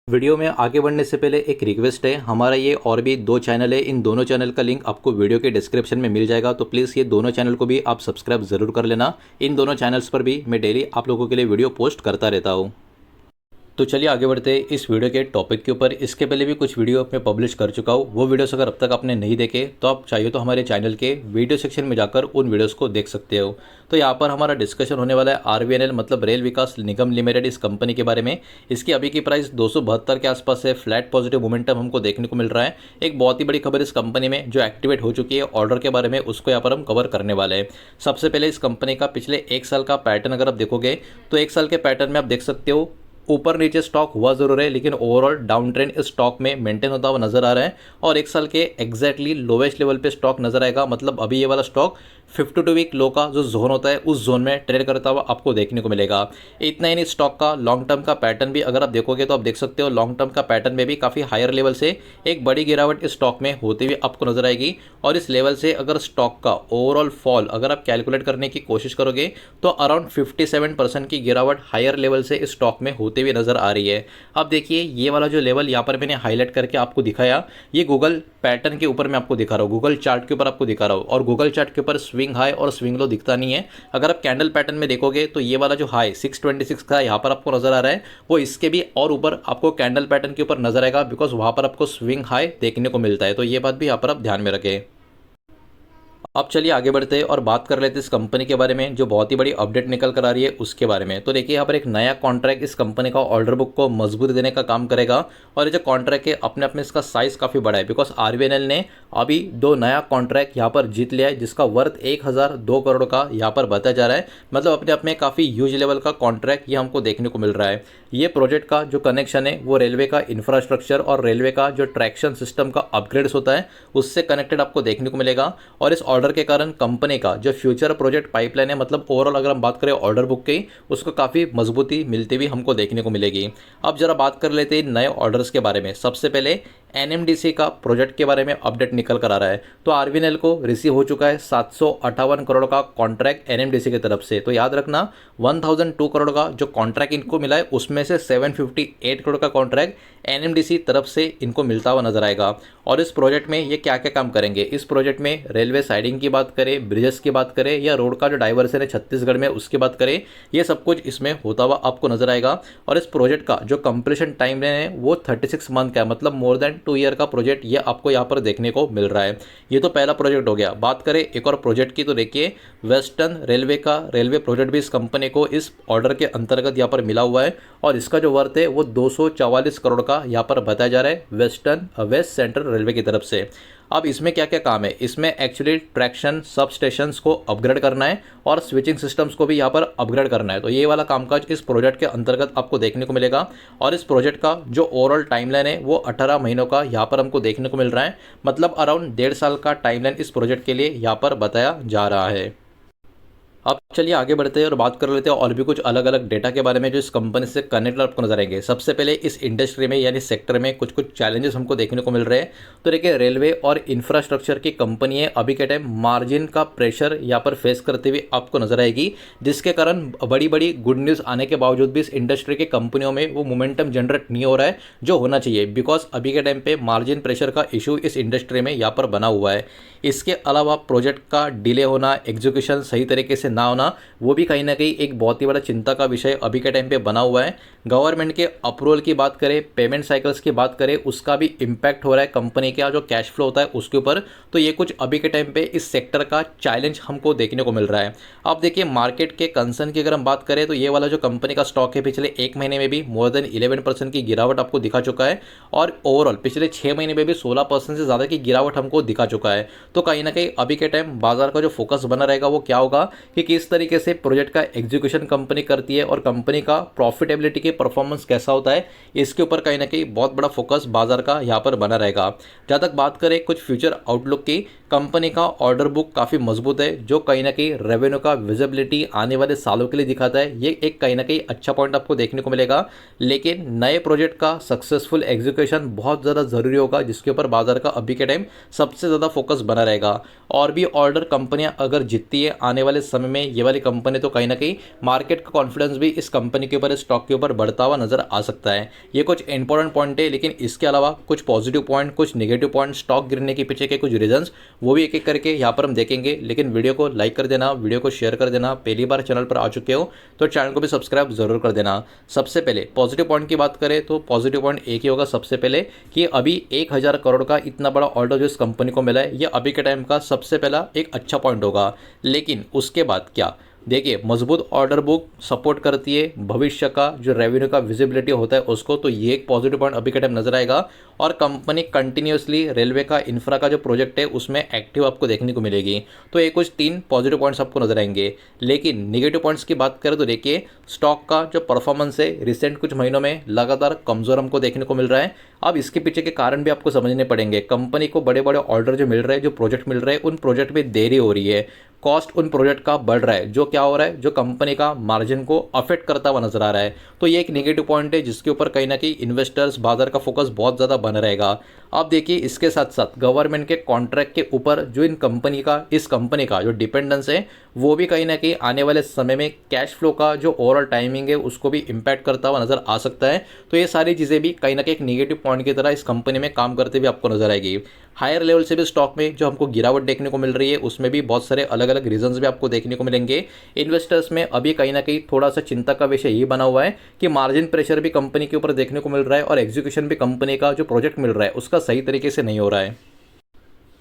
Video में आगे बढ़ने से पहले एक रिक्वेस्ट है। हमारा ये और भी दो चैनल है, इन दोनों चैनल का लिंक आपको वीडियो के डिस्क्रिप्शन में मिल जाएगा, तो प्लीज़ ये दोनों चैनल को भी आप सब्सक्राइब ज़रूर कर लेना। इन दोनों चैनल्स पर भी मैं डेली आप लोगों के लिए वीडियो पोस्ट करता रहता हूँ। तो चलिए आगे बढ़ते हैं इस वीडियो के टॉपिक के ऊपर। इसके पहले भी कुछ वीडियो मैं पब्लिश कर चुका हूँ, वो वीडियोस अगर अब तक आपने नहीं देखे तो आप चाहिए तो हमारे चैनल के वीडियो सेक्शन में जाकर उन वीडियोस को देख सकते हो। तो यहाँ पर हमारा डिस्कशन होने वाला है आरवीएनएल मतलब रेल विकास निगम लिमिटेड, इस कंपनी के बारे में। इसकी अभी की प्राइस 272 के आसपास है। फ्लैट पॉजिटिव मोमेंटम हमको देखने को मिल रहा है। एक बहुत ही बड़ी खबर इस कंपनी में जो एक्टिवेट हो चुकी है ऑर्डर के बारे में, उसको यहाँ पर हम कवर करने वाले हैं। सबसे पहले इस कंपनी का पिछले एक साल का पैटर्न अगर आप देखोगे तो एक साल के पैटर्न में आप देख सकते हो ऊपर नीचे स्टॉक हुआ जरूर है, लेकिन ओवरऑल डाउन ट्रेंड इस स्टॉक में मेंटेन होता हुआ नजर आ रहा है। और एक साल के एग्जैक्टली लोवेस्ट लेवल पे स्टॉक नजर आएगा, मतलब अभी ये वाला स्टॉक 52 वीक लो का जो जोन होता है उस जोन में ट्रेड करता हुआ आपको देखने को मिलेगा। इतना ही नहीं, स्टॉक का लॉन्ग टर्म का पैटर्न भी अगर आप देखोगे तो आप देख सकते हो लॉन्ग टर्म का पैटर्न में भी काफ़ी हायर लेवल से एक बड़ी गिरावट इस स्टॉक में होती हुई आपको नजर आएगी। और इस लेवल से अगर स्टॉक का ओवरऑल फॉल अगर आप कैलकुलेट करने की कोशिश करोगे तो अराउंड 57% की गिरावट हायर लेवल से इस स्टॉक में होते हुए नजर आ रही है। अब देखिए ये वाला जो लेवल यहाँ पर मैंने हाईलाइट करके आपको दिखाया, ये गूगल पैटर्न के ऊपर मैं आपको दिखा रहा हूँ, गूगल चार्ट के ऊपर आपको दिखा रहा हूँ। और गूगल चार्ट के ऊपर स्विंग हाई और स्विंग लो दिखता नहीं है। अगर आप कैंडल पैटर्न में देखोगे तो ये वाला जो हाई 626 का यहाँ पर आपको नजर आ रहा है, वो इसके भी और ऊपर आपको कैंडल पैटर्न के ऊपर नजर आएगा, बिकॉज वहां पर आपको स्विंग हाई देखने को मिलता है। तो ये बात भी यहाँ पर आप ध्यान में रखें। अब चलिए आगे बढ़ते हैं और बात कर लेते हैं इस कंपनी के बारे में जो बहुत ही बड़ी अपडेट निकल कर आ रही है उसके बारे में। तो देखिए यहाँ पर एक नया कॉन्ट्रैक्ट इस कंपनी का ऑर्डर बुक को मजबूती देने का काम करेगा। और ये जो कॉन्ट्रैक्ट है अपने आप में इसका साइज काफ़ी बड़ा है, बिकॉज आरवीएनएल ने अभी दो नया कॉन्ट्रैक्ट यहाँ पर जीत लिया है जिसका वर्थ 1002 करोड़ का यहाँ पर बताया जा रहा है। मतलब अपने आप में काफ़ी ह्यूज लेवल का कॉन्ट्रैक्ट ये हमको देखने को मिल रहा है। ये प्रोजेक्ट का जो कनेक्शन है वो रेलवे का इंफ्रास्ट्रक्चर और रेलवे का जो ट्रैक्शन सिस्टम का अपग्रेड्स होता है उससे कनेक्टेड आपको देखने को मिलेगा। और इस ऑर्डर के कारण कंपनी का जो फ्यूचर प्रोजेक्ट पाइपलाइन है, मतलब ओवरऑल अगर हम बात करें ऑर्डर बुक की, उसको काफ़ी मजबूती मिलती हुई हमको देखने को मिलेगी। अब जरा बात कर लेते हैं नए ऑर्डर्स के बारे में। सबसे पहले एनएमडीसी का प्रोजेक्ट के बारे में अपडेट निकल कर आ रहा है। तो आरवीएनएल को रिसीव हो चुका है 758 करोड़ का कॉन्ट्रैक्ट एनएमडीसी की तरफ से। तो याद रखना 1002 करोड़ का जो कॉन्ट्रैक्ट इनको मिला है उसमें से 758 करोड़ का कॉन्ट्रैक्ट एनएमडीसी तरफ से इनको मिलता हुआ नजर आएगा। और इस प्रोजेक्ट में ये क्या क्या काम करेंगे, इस प्रोजेक्ट में रेलवे साइडिंग की बात करें, ब्रिजेस की बात करें, या रोड का जो डाइवर्सन है छत्तीसगढ़ में उसकी बात करें, ये सब कुछ इसमें होता हुआ आपको नजर आएगा। और इस प्रोजेक्ट का जो कंप्लीशन टाइम है वो 36 मंथ का है, मतलब मोर देन 2 ईयर का प्रोजेक्ट ये आपको यहाँ पर देखने को मिल रहा है। ये तो पहला प्रोजेक्ट हो गया। बात करें एक और प्रोजेक्ट की तो देखिए वेस्टर्न रेलवे का रेलवे प्रोजेक्ट भी इस कंपनी को इस ऑर्डर के अंतर्गत यहाँ पर मिला हुआ है। और इसका जो वर्थ है वो 244 करोड़ का यहाँ पर बताया जा रहा है वेस्ट सेंट्रल रेलवे की तरफ से। अब इसमें क्या क्या काम है, इसमें एक्चुअली ट्रैक्शन सब स्टेशंस को अपग्रेड करना है और स्विचिंग सिस्टम्स को भी यहाँ पर अपग्रेड करना है। तो ये वाला कामकाज इस प्रोजेक्ट के अंतर्गत आपको देखने को मिलेगा। और इस प्रोजेक्ट का जो ओवरऑल टाइमलाइन है वो 18 महीनों का यहाँ पर हमको देखने को मिल रहा है। मतलब अराउंड 1.5 साल का टाइमलाइन इस प्रोजेक्ट के लिए यहाँ पर बताया जा रहा है। अब चलिए आगे बढ़ते हैं और बात कर लेते हैं और भी कुछ अलग अलग डेटा के बारे में जो इस कंपनी से कनेक्टेड आपको नजर आएंगे। सबसे पहले इस इंडस्ट्री में यानी सेक्टर में कुछ कुछ चैलेंजेस हमको देखने को मिल रहे हैं। तो देखिए रेलवे और इंफ्रास्ट्रक्चर की कंपनी है, अभी के टाइम मार्जिन का प्रेशर यहाँ पर फेस करते हुए आपको नजर आएगी, जिसके कारण बड़ी बड़ी गुड न्यूज़ आने के बावजूद भी इस इंडस्ट्री की कंपनियों में वो मोमेंटम जनरेट नहीं हो रहा है जो होना चाहिए, बिकॉज अभी के टाइम पे मार्जिन प्रेशर का इशू इस इंडस्ट्री में यहाँ पर बना हुआ है। इसके अलावा प्रोजेक्ट का डिले होना, एग्जीक्यूशन सही तरीके से ना होना, वो भी कहीं ना कहीं एक बहुत ही बड़ा चिंता का विषय अभी के टाइम पे बना हुआ है। गवर्नमेंट के अप्रूवल की बात करें, पेमेंट साइकिल्स की बात करें, उसका भी इम्पैक्ट हो रहा है कंपनी का जो कैश फ्लो होता है उसके ऊपर। तो ये कुछ अभी के टाइम पे इस सेक्टर का चैलेंज हमको देखने को मिल रहा है। अब देखिए मार्केट के कंसर्न की अगर हम बात करें तो ये वाला जो कंपनी का स्टॉक है पिछले एक महीने में भी मोर देन 11% की गिरावट आपको दिखा चुका है। और ओवरऑल पिछले 6 महीने में भी 16% से ज़्यादा की गिरावट हमको दिखा चुका है। तो कहीं ना कहीं अभी के टाइम बाजार का जो फोकस बना रहेगा वो क्या होगा कि किस तरीके से प्रोजेक्ट का एग्जीक्यूशन कंपनी करती है और कंपनी का प्रॉफिटेबिलिटी के परफॉर्मेंस कैसा होता है, इसके ऊपर कहीं ना कहीं बहुत बड़ा फोकस बाजार का यहाँ पर बना रहेगा। जहाँ तक बात करें कुछ फ्यूचर आउटलुक की, कंपनी का ऑर्डर बुक काफ़ी मजबूत है, जो कहीं ना कहीं रेवेन्यू का विजिबिलिटी आने वाले सालों के लिए दिखाता है। ये एक कहीं ना कहीं अच्छा पॉइंट आपको देखने को मिलेगा। लेकिन नए प्रोजेक्ट का सक्सेसफुल एग्जीक्यूशन बहुत ज़्यादा ज़रूरी होगा, जिसके ऊपर बाजार का अभी के टाइम सबसे ज़्यादा फोकस बना रहेगा। और भी ऑर्डर कंपनियां अगर जीतती है आने वाले समय में, ये वाली कंपनी, तो कहीं ना कहीं मार्केट का कॉन्फिडेंस भी इस कंपनी के ऊपर, इस स्टॉक के ऊपर बढ़ता हुआ नजर आ सकता है। ये कुछ इंपॉर्टेंट पॉइंट है, लेकिन इसके अलावा कुछ पॉजिटिव पॉइंट, कुछ नेगेटिव पॉइंट, स्टॉक गिरने के पीछे के कुछ रीजंस, वो भी एक एक करके यहाँ पर हम देखेंगे। लेकिन वीडियो को लाइक कर देना, वीडियो को शेयर कर देना। पहली बार चैनल पर आ चुके हो तो चैनल को भी सब्सक्राइब जरूर कर देना। सबसे पहले पॉजिटिव पॉइंट की बात करें तो पॉजिटिव पॉइंट एक ही होगा सबसे पहले, कि अभी 1000 करोड़ का इतना बड़ा ऑर्डर जो इस कंपनी को मिला है, ये अभी के टाइम का सबसे पहला एक अच्छा पॉइंट होगा। लेकिन उसके बाद क्या, देखिए, मजबूत ऑर्डर बुक सपोर्ट करती है भविष्य का जो रेवेन्यू का विजिबिलिटी होता है उसको, तो ये एक पॉजिटिव पॉइंट अभी के टाइम नजर आएगा। और कंपनी कंटिन्यूसली रेलवे का इंफ्रा का जो प्रोजेक्ट है उसमें एक्टिव आपको देखने को मिलेगी। तो ये कुछ 3 पॉजिटिव पॉइंट्स आपको नजर आएंगे। लेकिन निगेटिव पॉइंट्स की बात करें तो देखिए, स्टॉक का जो परफॉर्मेंस है रिसेंट कुछ महीनों में लगातार कमजोर हमको देखने को मिल रहा है। अब इसके पीछे के कारण भी आपको समझने पड़ेंगे। कंपनी को बड़े बड़े ऑर्डर जो मिल रहे हैं, जो प्रोजेक्ट मिल रहे हैं, उन प्रोजेक्ट में देरी हो रही है, कॉस्ट उन प्रोजेक्ट का बढ़ रहा है, जो क्या हो रहा है, जो कंपनी का मार्जिन को अफेक्ट करता हुआ नजर आ रहा है। तो ये एक नेगेटिव पॉइंट है, जिसके ऊपर कहीं ना कहीं इन्वेस्टर्स, बाजार का फोकस बहुत ज़्यादा बना रहेगा। अब देखिए, इसके साथ साथ गवर्नमेंट के कॉन्ट्रैक्ट के ऊपर जो इस कंपनी का जो डिपेंडेंस है, वो भी कहीं ना कहीं आने वाले समय में कैश फ्लो का जो ओवरऑल टाइमिंग है उसको भी इम्पैक्ट करता हुआ नजर आ सकता है। तो ये सारी चीज़ें भी कहीं ना कहीं एक नेगेटिव पॉइंट की तरह इस कंपनी में काम करते हुए आपको नजर आएगी। हायर लेवल से भी स्टॉक में जो हमको गिरावट देखने को मिल रही है, उसमें भी बहुत सारे अलग अलग रीजंस भी आपको देखने को मिलेंगे। इन्वेस्टर्स में अभी कहीं ना कहीं थोड़ा सा चिंता का विषय ये बना हुआ है कि मार्जिन प्रेशर भी कंपनी के ऊपर देखने को मिल रहा है, और एग्जीक्यूशन भी कंपनी का जो प्रोजेक्ट मिल रहा है उसका सही तरीके से नहीं हो रहा है।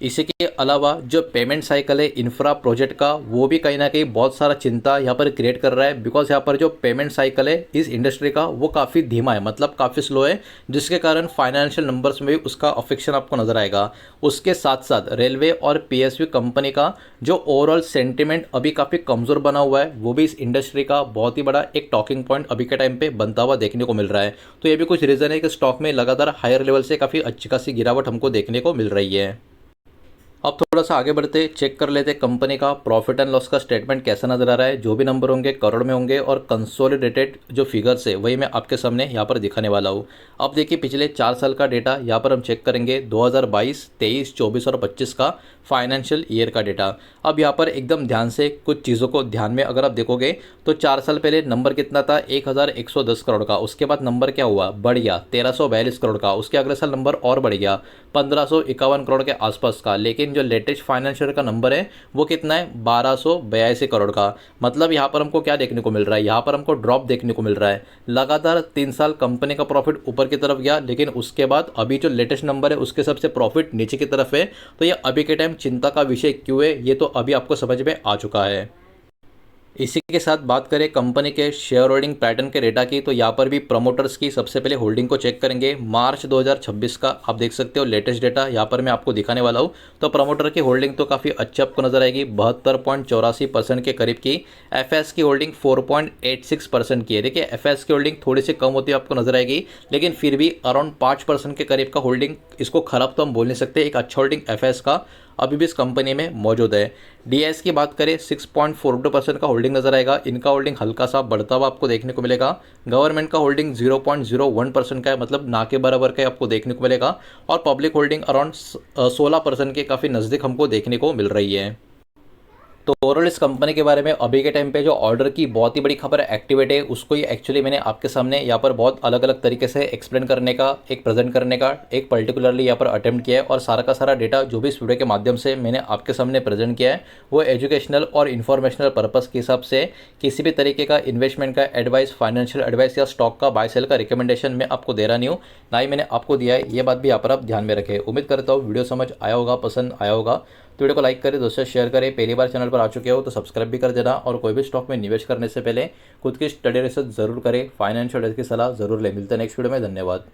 इसी के अलावा जो पेमेंट साइकिल है इंफ्रा प्रोजेक्ट का, वो भी कहीं ना कहीं बहुत सारा चिंता यहाँ पर क्रिएट कर रहा है। बिकॉज यहाँ पर जो पेमेंट साइकिल है इस इंडस्ट्री का, वो काफ़ी धीमा है, मतलब काफ़ी स्लो है, जिसके कारण फाइनेंशियल नंबर्स में भी उसका अफेक्शन आपको नजर आएगा। उसके साथ साथ रेलवे और पीएसयू कंपनी का जो ओवरऑल सेंटिमेंट अभी काफ़ी कमज़ोर बना हुआ है, वो भी इस इंडस्ट्री का बहुत ही बड़ा एक टॉकिंग पॉइंट अभी के टाइम पे बनता हुआ देखने को मिल रहा है। तो ये भी कुछ रीज़न है कि स्टॉक में लगातार हायर लेवल से काफ़ी अच्छी खासी गिरावट हमको देखने को मिल रही है। अब थोड़ा सा आगे बढ़ते चेक कर लेते कंपनी का प्रॉफिट एंड लॉस का स्टेटमेंट कैसा नजर आ रहा है। जो भी नंबर होंगे करोड़ में होंगे, और कंसोलिडेटेड जो फिगर्स है वही मैं आपके सामने यहाँ पर दिखाने वाला हूँ। अब देखिए, पिछले 4 साल का डेटा यहाँ पर हम चेक करेंगे, 2022, 23, 24 और 25 का फाइनेंशियल ईयर का डेटा। अब यहाँ पर एकदम ध्यान से कुछ चीज़ों को ध्यान में अगर आप देखोगे तो 4 साल पहले नंबर कितना था, 1110 करोड़ का। उसके बाद नंबर क्या हुआ, बढ़ गया 1342 करोड़ का। उसके अगले साल नंबर और बढ़ गया 1551 करोड़ के आसपास का। लेकिन जो लेटेस्ट फाइनेंशियल का नंबर है वो कितना है, 1282 करोड़ का। मतलब यहाँ पर हमको क्या देखने को मिल रहा है, यहाँ पर हमको ड्रॉप देखने को मिल रहा है। लगातार 3 साल कंपनी का प्रॉफिट ऊपर की तरफ गया, लेकिन उसके बाद अभी जो लेटेस्ट नंबर है उसके सबसे प्रॉफिट नीचे की तरफ है। तो ये अभी के टाइम चिंता का विषय क्यों है, ये तो अभी आपको समझ में आ चुका है। इसी के साथ बात करें कंपनी के शेयर होल्डिंग पैटर्न के डेटा की, तो यहाँ पर भी प्रमोटर्स की सबसे पहले होल्डिंग को चेक करेंगे। मार्च 2026 का आप देख सकते हो लेटेस्ट डेटा यहाँ पर मैं आपको दिखाने वाला हूँ। तो प्रमोटर की होल्डिंग तो काफ़ी अच्छी आपको नजर आएगी, 72.84% के करीब की। एफएस की होल्डिंग 4.86% की है। देखिए, एफएस की होल्डिंग थोड़ी सी कम होती है आपको नजर आएगी, लेकिन फिर भी अराउंड 5% के करीब का होल्डिंग, इसको खराब तो हम बोल नहीं सकते, एक अच्छा होल्डिंग एफएस का अभी भी इस कंपनी में मौजूद है। डीएस की बात करें 6.42% का होल्डिंग नजर आएगा। इनका होल्डिंग हल्का सा बढ़ता हुआ आपको देखने को मिलेगा। गवर्नमेंट का होल्डिंग 0.01% का है, मतलब ना के बराबर का आपको देखने को मिलेगा। और पब्लिक होल्डिंग अराउंड 16% के काफ़ी नज़दीक हमको देखने को मिल रही है। तो ओवरऑल इस कंपनी के बारे में अभी के टाइम पे जो ऑर्डर की बहुत ही बड़ी खबर एक्टिवेट है, उसको ही एक्चुअली मैंने आपके सामने यहाँ पर बहुत अलग अलग तरीके से एक्सप्लेन करने का, एक प्रेजेंट करने का एक पर्टिकुलरली यहाँ पर अटेम्प्ट किया है। और सारा का सारा डेटा जो भी इस वीडियो के माध्यम से मैंने आपके सामने प्रेजेंट किया है, वो एजुकेशनल और इन्फॉर्मेशनल पर्पज़ के हिसाब से किसी भी तरीके का इन्वेस्टमेंट का एडवाइस, फाइनेंशियल एडवाइस या स्टॉक का बाय सेल का रिकमेंडेशन मैं आपको दे रहा नहीं हूँ, ना ही मैंने आपको दिया है। ये बात भी यहाँ पर आप ध्यान में रखें। उम्मीद करता हूँ वीडियो समझ आया होगा, पसंद आया होगा। तो वीडियो को लाइक करें, दोस्तों शेयर करें। पहली बार चैनल पर आ चुके हो तो सब्सक्राइब भी कर देना। और कोई भी स्टॉक में निवेश करने से पहले खुद की स्टडी रिसर्च जरूर करें, फाइनेंशियल एडवाइस की सलाह जरूर लें। मिलते हैं नेक्स्ट वीडियो में, धन्यवाद।